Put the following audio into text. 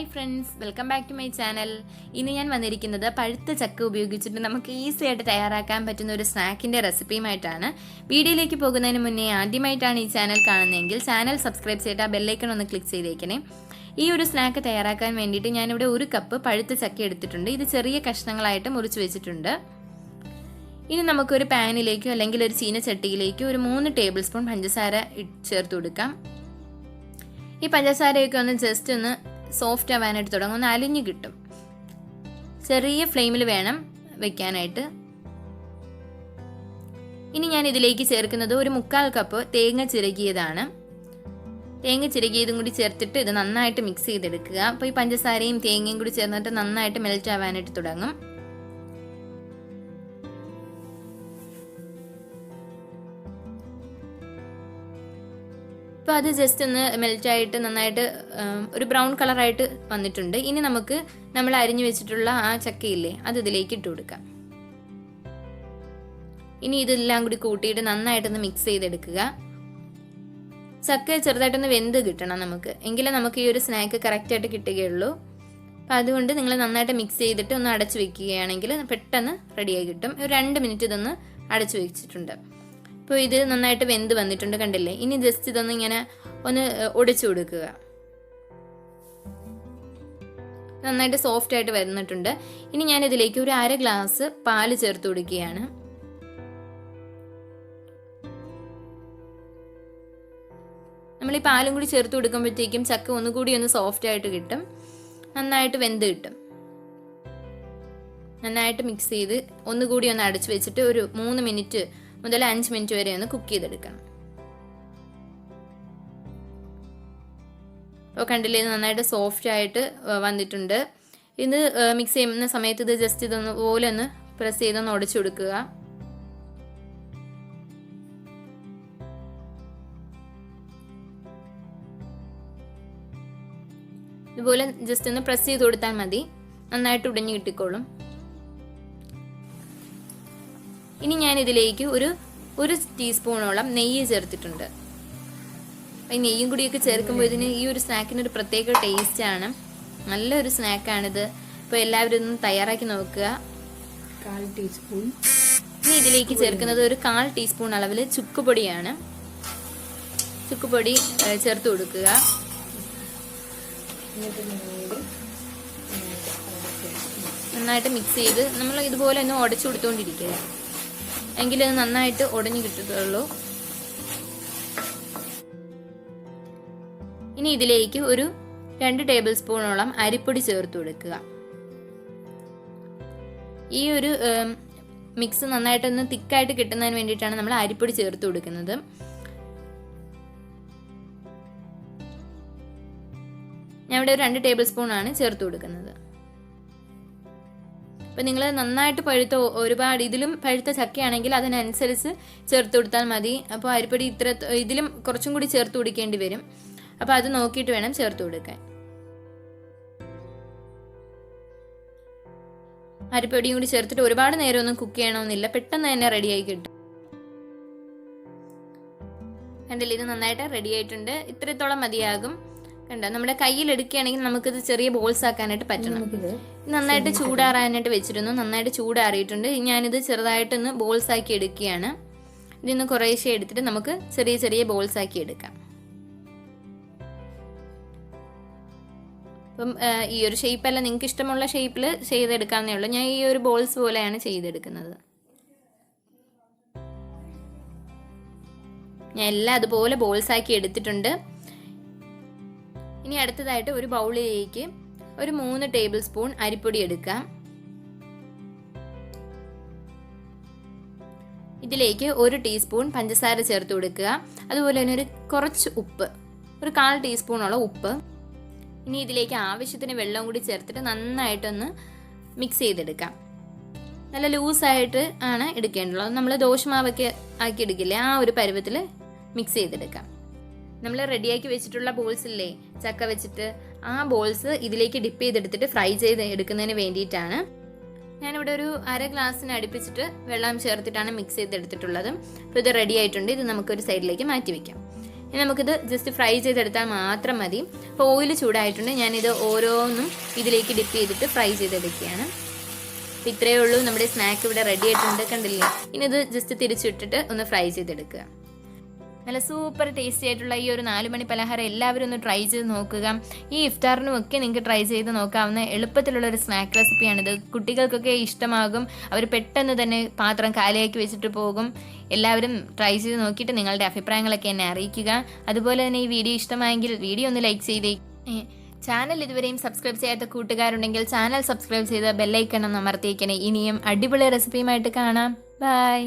Hi friends, welcome back to my channel. ഇന്ന് ഞാൻ വന്നിരിക്കുന്നത് പഴുത്ത ചക്ക ഉപയോഗിച്ചിട്ട് നമുക്ക് ഈസി ആയിട്ട് തയ്യാറാക്കാൻ പറ്റുന്ന ഒരു സ്നാക്കിൻ്റെ റെസിപ്പിയുമായിട്ടാണ്. വീഡിയോയിലേക്ക് പോകുന്നതിന് മുന്നേ ആദ്യമായിട്ടാണ് ഈ ചാനൽ കാണുന്നതെങ്കിൽ ചാനൽ സബ്സ്ക്രൈബ് ചെയ്തിട്ട് ആ ബെല്ലൈക്കൺ ഒന്ന് ക്ലിക്ക് ചെയ്തേക്കണേ. ഈ ഒരു സ്നാക്ക് തയ്യാറാക്കാൻ വേണ്ടിയിട്ട് ഞാനിവിടെ 1 കപ്പ് പഴുത്ത ചക്ക എടുത്തിട്ടുണ്ട്. ഇത് ചെറിയ കഷ്ണങ്ങളായിട്ട് മുറിച്ച് വെച്ചിട്ടുണ്ട്. ഇനി നമുക്കൊരു പാനിലേക്കോ അല്ലെങ്കിൽ ഒരു ചീനച്ചട്ടിയിലേക്കോ ഒരു 3 ടേബിൾ സ്പൂൺ പഞ്ചസാര ചേർത്ത് കൊടുക്കാം. ഈ പഞ്ചസാരയൊക്കെ ഒന്ന് ജസ്റ്റ് ഒന്ന് സോഫ്റ്റ് ആവാനായിട്ട് തുടങ്ങും, ഒന്ന് അലിഞ്ഞു കിട്ടും. ചെറിയ ഫ്ലെയിമിൽ വേണം വെക്കാനായിട്ട്. ഇനി ഞാൻ ഇതിലേക്ക് ചേർക്കുന്നത് ഒരു 1/4 കപ്പ് തേങ്ങ ചിരകിയതാണ്. തേങ്ങ ചിരകിയതും കൂടി ചേർത്തിട്ട് ഇത് നന്നായിട്ട് മിക്സ് ചെയ്തെടുക്കുക. അപ്പോൾ ഈ പഞ്ചസാരയും തേങ്ങയും കൂടി ചേർന്നിട്ട് നന്നായിട്ട് മെൽറ്റ് ആവാനായിട്ട് തുടങ്ങും. അപ്പോൾ അത് ജസ്റ്റ് ഒന്ന് മെൽറ്റായിട്ട് നന്നായിട്ട് ഒരു ബ്രൗൺ കളറായിട്ട് വന്നിട്ടുണ്ട്. ഇനി നമുക്ക് നമ്മൾ അരിഞ്ഞു വെച്ചിട്ടുള്ള ആ ചക്കയില്ലേ, അത് ഇതിലേക്ക് ഇട്ട് കൊടുക്കാം. ഇനി ഇതെല്ലാം കൂടി കൂട്ടിയിട്ട് നന്നായിട്ടൊന്ന് മിക്സ് ചെയ്തെടുക്കുക. ചക്ക ചെറുതായിട്ടൊന്ന് വെന്ത് കിട്ടണം നമുക്ക്, എങ്കിലേ നമുക്ക് ഈ ഒരു സ്നാക്ക് കറക്റ്റായിട്ട് കിട്ടുകയുള്ളൂ. അപ്പോൾ അതുകൊണ്ട് നിങ്ങൾ നന്നായിട്ട് മിക്സ് ചെയ്തിട്ട് ഒന്ന് അടച്ചു വെക്കുകയാണെങ്കിൽ പെട്ടെന്ന് റെഡിയായി കിട്ടും. ഒരു 2 മിനിറ്റ് ഇതൊന്ന് അടച്ചു വെച്ചിട്ടുണ്ട്. അപ്പോൾ ഇത് നന്നായിട്ട് വെന്ത് വന്നിട്ടുണ്ട്, കണ്ടില്ലേ? ഇനി ജസ്റ്റ് ഇതൊന്ന് ഇങ്ങനെ ഒന്ന് ഒടിച്ചു കൊടുക്കുക. നന്നായിട്ട് സോഫ്റ്റ് ആയിട്ട് വരുന്നിട്ടുണ്ട്. ഇനി ഞാൻ ഇതിലേക്ക് ഒരു 1/2 ഗ്ലാസ് പാല് ചേർത്ത് കൊടുക്കുകയാണ്. നമ്മൾ ഈ പാലും കൂടി ചേർത്ത് കൊടുക്കുമ്പോഴത്തേക്കും ചക്ക ഒന്നുകൂടി ഒന്ന് സോഫ്റ്റ് ആയിട്ട് കിട്ടും, നന്നായിട്ട് വെന്ത് കിട്ടും. നന്നായിട്ട് മിക്സ് ചെയ്ത് ഒന്നുകൂടി ഒന്ന് അടച്ചു വെച്ചിട്ട് ഒരു 3 മിനിറ്റ് മുതൽ 5 മിനിറ്റ് വരെ ഒന്ന് കുക്ക് ചെയ്തെടുക്കണം. അപ്പോൾ കണ്ടില്ലേ, നന്നായിട്ട് സോഫ്റ്റ് ആയിട്ട് വന്നിട്ടുണ്ട്. ഇത് മിക്സ് ചെയ്യുന്ന സമയത്ത് ഇത് ജസ്റ്റ് ഇതൊന്ന് പോലെ ഒന്ന് പ്രസ് ചെയ്തൊന്ന് ഉടച്ചു കൊടുക്കുക. ഇതുപോലെ ജസ്റ്റ് ഒന്ന് പ്രസ് ചെയ്ത് കൊടുത്താൽ മതി, നന്നായിട്ട് ഉടഞ്ഞു കിട്ടിക്കോളും. ഇനി ഞാൻ ഇതിലേക്ക് ഒരു ടീസ്പൂണോളം നെയ്യ് ചേർത്തിട്ടുണ്ട്. ഈ നെയ്യും കൂടിയൊക്കെ ചേർക്കുമ്പോൾ ഇതിന് ഈ ഒരു സ്നാക്കിനൊരു പ്രത്യേക ടേസ്റ്റാണ്. നല്ലൊരു സ്നാക്കാണിത്. അപ്പോൾ എല്ലാവരും ഒന്ന് തയ്യാറാക്കി നോക്കുക. 1/4 ടീസ്പൂൺ. ഇനി ഇതിലേക്ക് ചേർക്കുന്നത് ഒരു 1/4 ടീസ്പൂൺ അളവിൽ ചുക്കുപൊടിയാണ്. ചുക്കുപൊടി ചേർത്ത് കൊടുക്കുക. നന്നായിട്ട് മിക്സ് ചെയ്ത് നമ്മൾ ഇതുപോലെ ഒന്ന് ഉടച്ചു കൊടുത്തുകൊണ്ടിരിക്കുക, എങ്കിലത് നന്നായിട്ട് ഉടഞ്ഞു കിട്ടുകയുള്ളൂ. ഇനി ഇതിലേക്ക് ഒരു 2 ടേബിൾ സ്പൂണോളം അരിപ്പൊടി ചേർത്ത് കൊടുക്കുക. ഈ ഒരു മിക്സ് നന്നായിട്ടൊന്ന് തിക്കായിട്ട് കിട്ടുന്നതിന് വേണ്ടിയിട്ടാണ് നമ്മൾ അരിപ്പൊടി ചേർത്ത് കൊടുക്കുന്നത്. ഞാൻ ഇവിടെ ഒരു 2 ടേബിൾ സ്പൂണാണ് ചേർത്ത് കൊടുക്കുന്നത്. അപ്പം നിങ്ങൾ നന്നായിട്ട് പഴുത്ത ഒരുപാട് ഇതിലും പഴുത്ത ചക്കയാണെങ്കിൽ അതിനനുസരിച്ച് ചേർത്ത് കൊടുത്താൽ മതി. അപ്പോൾ അരിപ്പൊടി ഇതിലും കുറച്ചും കൂടി ചേർത്ത് കൊടുക്കേണ്ടി വരും. അപ്പോൾ അത് നോക്കിയിട്ട് വേണം ചേർത്ത് കൊടുക്കാൻ. അരിപ്പൊടിയും കൂടി ചേർത്തിട്ട് ഒരുപാട് നേരമൊന്നും കുക്ക് ചെയ്യണമെന്നില്ല, പെട്ടെന്ന് തന്നെ റെഡിയായി കിട്ടും. കണ്ടില്ലേ, ഇത് നന്നായിട്ട് റെഡി ആയിട്ടുണ്ട്. ഇത്രത്തോളം മതിയാകും. കണ്ടോ, നമ്മുടെ കയ്യിൽ എടുക്കുകയാണെങ്കിൽ നമുക്കിത് ചെറിയ ബോൾസ് ആക്കാനായിട്ട് പറ്റണം. നന്നായിട്ട് ചൂടാറാനായിട്ട് വെച്ചിരുന്നു, നന്നായിട്ട് ചൂടാറിയിട്ടുണ്ട്. ഞാനിത് ചെറുതായിട്ടൊന്ന് ബോൾസ് ആക്കി എടുക്കുകയാണ്. ഇതിന്ന് കുറേശ്ശെ എടുത്തിട്ട് നമുക്ക് ചെറിയ ചെറിയ ബോൾസ് ആക്കി എടുക്കാം. അപ്പം ഈ ഒരു ഷേപ്പല്ല, നിങ്ങൾക്ക് ഇഷ്ടമുള്ള ഷേപ്പിൽ ചെയ്തെടുക്കാവുന്നേ ഉള്ളൂ. ഞാൻ ഈ ഒരു ബോൾസ് പോലെയാണ് ചെയ്തെടുക്കുന്നത്. ഞാൻ എല്ലാം അതുപോലെ ബോൾസ് ആക്കി എടുത്തിട്ടുണ്ട്. ഇനി അടുത്തതായിട്ട് ഒരു ബൗളിലേക്ക് ഒരു 3 ടേബിൾ സ്പൂൺ അരിപ്പൊടി എടുക്കാം. ഇതിലേക്ക് 1 ടീസ്പൂൺ പഞ്ചസാര ചേർത്ത് കൊടുക്കുക. അതുപോലെ തന്നെ കുറച്ച് ഉപ്പ്, ഒരു 1/4 ടീസ്പൂണോളം ഉപ്പ്. ഇനി ഇതിലേക്ക് ആവശ്യത്തിന് വെള്ളം കൂടി ചേർത്തിട്ട് നന്നായിട്ടൊന്ന് മിക്സ് ചെയ്തെടുക്കാം. നല്ല ലൂസായിട്ട് ആണ് എടുക്കേണ്ടുള്ളത്. നമ്മൾ ദോശമാവൊക്കെ ആക്കി എടുക്കില്ലേ, ആ ഒരു പരുവത്തിൽ മിക്സ് ചെയ്തെടുക്കാം. നമ്മൾ റെഡിയാക്കി വെച്ചിട്ടുള്ള ബോൾസ് ഇല്ലേ, ചക്ക വെച്ചിട്ട്, ആ ബോൾസ് ഇതിലേക്ക് ഡിപ്പ് ചെയ്തെടുത്തിട്ട് ഫ്രൈ ചെയ്ത് എടുക്കുന്നതിന് വേണ്ടിയിട്ടാണ്. ഞാനിവിടെ ഒരു 1/2 ഗ്ലാസ്സിന് അടുപ്പിച്ചിട്ട് വെള്ളം ചേർത്തിട്ടാണ് മിക്സ് ചെയ്തെടുത്തിട്ടുള്ളത്. അപ്പോൾ ഇത് റെഡി ആയിട്ടുണ്ട്. ഇത് നമുക്കൊരു സൈഡിലേക്ക് മാറ്റി വയ്ക്കാം. ഇനി നമുക്കിത് ജസ്റ്റ് ഫ്രൈ ചെയ്തെടുത്താൽ മാത്രം മതി. അപ്പോൾ ഓയിൽ ചൂടായിട്ടുണ്ട്, ഞാനിത് ഓരോന്നും ഇതിലേക്ക് ഡിപ്പ് ചെയ്തിട്ട് ഫ്രൈ ചെയ്തെടുക്കുകയാണ്. അപ്പോൾ ഇത്രയേ ഉള്ളൂ, നമ്മുടെ സ്നാക്ക് ഇവിടെ റെഡി ആയിട്ടുണ്ട്, കണ്ടില്ലേ? ഇനി ഇത് ജസ്റ്റ് തിരിച്ചിട്ടിട്ട് ഒന്ന് ഫ്രൈ ചെയ്തെടുക്കുക. നല്ല സൂപ്പർ ടേസ്റ്റി ആയിട്ടുള്ള ഈ ഒരു 4 മണി പലഹാരം എല്ലാവരും ഒന്ന് ട്രൈ ചെയ്ത് നോക്കുക. ഈ ഇഫ്താറിനും ഒക്കെ നിങ്ങൾക്ക് ട്രൈ ചെയ്ത് നോക്കാവുന്ന എളുപ്പത്തിലുള്ള ഒരു സ്നാക്ക് റെസിപ്പിയാണിത്. കുട്ടികൾക്കൊക്കെ ഇഷ്ടമാകും, അവർ പെട്ടെന്ന് തന്നെ പാത്രം കാലിയാക്കി വെച്ചിട്ട് പോകും. എല്ലാവരും ട്രൈ ചെയ്ത് നോക്കിയിട്ട് നിങ്ങളുടെ അഭിപ്രായങ്ങളൊക്കെ എന്നെ അറിയിക്കുക. അതുപോലെ തന്നെ ഈ വീഡിയോ ഇഷ്ടമായെങ്കിൽ വീഡിയോ ഒന്ന് ലൈക്ക് ചെയ്തേ. ചാനൽ ഇതുവരെയും സബ്സ്ക്രൈബ് ചെയ്യാത്ത കൂട്ടുകാരുണ്ടെങ്കിൽ ചാനൽ സബ്സ്ക്രൈബ് ചെയ്ത് ബെല്ലൈക്കൺ ഒന്ന് അമർത്തിയേക്കണേ. ഇനിയും അടിപൊളി റെസിപ്പിയുമായിട്ട് കാണാം. ബൈ.